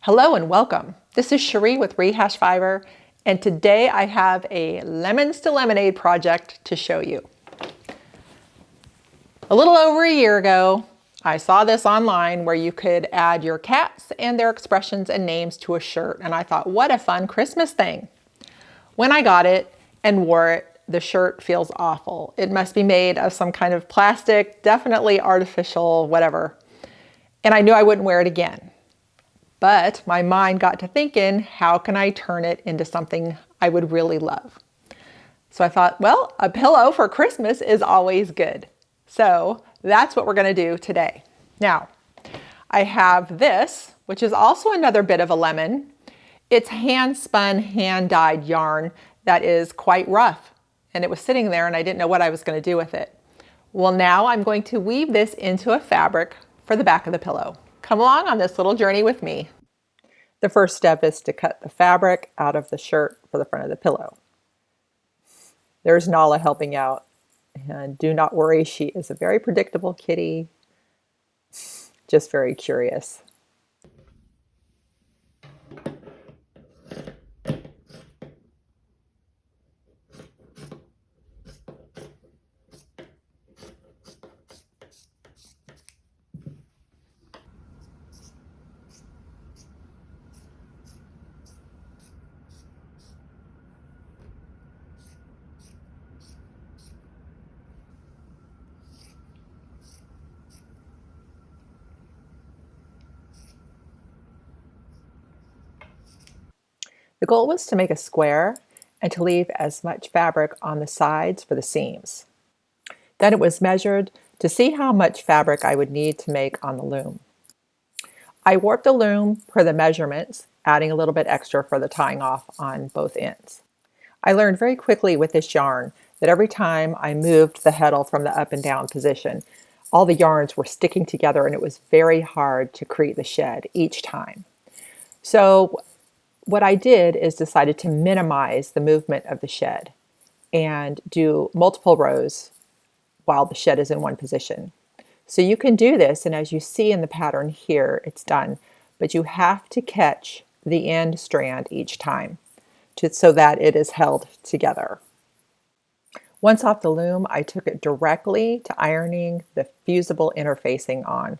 Hello and welcome. This is Cherie with Rehashfiber, and today I have a lemons to lemonade project to show you. A little over a year ago, I saw this online where you could add your cats and their expressions and names to a shirt, and I thought, what a fun Christmas thing. When I got it and wore it, the shirt feels awful. It must be made of some kind of plastic, definitely artificial, whatever. And I knew I wouldn't wear it again. But my mind got to thinking, how can I turn it into something I would really love? So I thought, well, a pillow for Christmas is always good. So that's what we're going to do today. Now, I have this, which is also another bit of a lemon. It's hand-spun, hand-dyed yarn that is quite rough. And it was sitting there and I didn't know what I was going to do with it. Well, now I'm going to weave this into a fabric for the back of the pillow. Come along on this little journey with me. The first step is to cut the fabric out of the shirt for the front of the pillow. There's Nala helping out. And do not worry, she is a very predictable kitty, just very curious. The goal was to make a square and to leave as much fabric on the sides for the seams. Then it was measured to see how much fabric I would need to make on the loom. I warped the loom per the measurements, adding a little bit extra for the tying off on both ends. I learned very quickly with this yarn that every time I moved the heddle from the up and down position, all the yarns were sticking together and it was very hard to create the shed each time. So what I did is decided to minimize the movement of the shed and do multiple rows while the shed is in one position. So you can do this, and as you see in the pattern here, it's done, but you have to catch the end strand each time so that it is held together. Once off the loom, I took it directly to ironing the fusible interfacing on.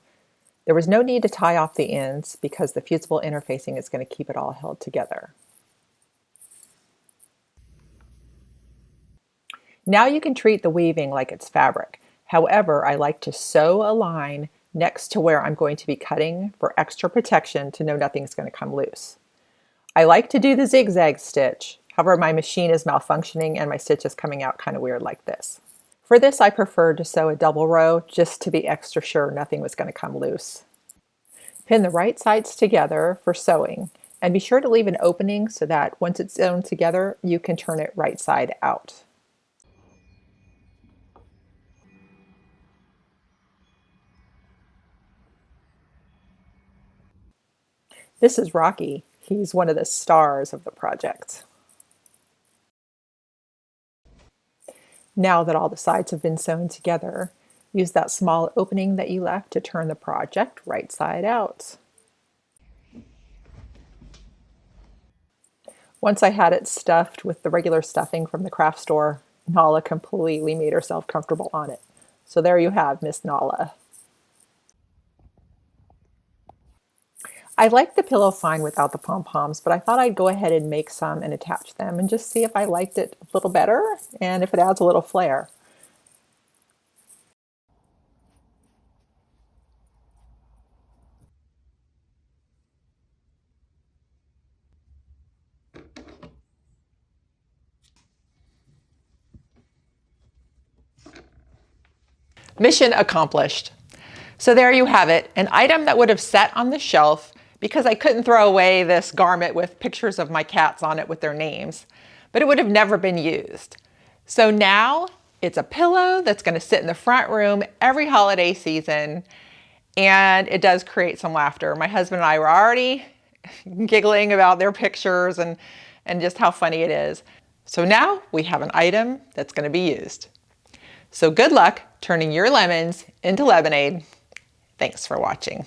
There was no need to tie off the ends because the fusible interfacing is going to keep it all held together. Now you can treat the weaving like it's fabric. However, I like to sew a line next to where I'm going to be cutting for extra protection to know nothing's going to come loose. I like to do the zigzag stitch. However, my machine is malfunctioning and my stitch is coming out kind of weird like this. For this, I preferred to sew a double row just to be extra sure nothing was going to come loose. Pin the right sides together for sewing and be sure to leave an opening so that once it's sewn together, you can turn it right side out. This is Rocky. He's one of the stars of the project. Now that all the sides have been sewn together, use that small opening that you left to turn the project right side out. Once I had it stuffed with the regular stuffing from the craft store, Nala completely made herself comfortable on it. So there you have Miss Nala. I like the pillow fine without the pom-poms, but I thought I'd go ahead and make some and attach them and just see if I liked it a little better and if it adds a little flair. Mission accomplished. So there you have it, an item that would have sat on the shelf because I couldn't throw away this garment with pictures of my cats on it with their names, but it would have never been used. So now it's a pillow that's going to sit in the front room every holiday season, and it does create some laughter. My husband and I were already giggling about their pictures and just how funny it is. So now we have an item that's going to be used. So good luck turning your lemons into lemonade. Thanks for watching.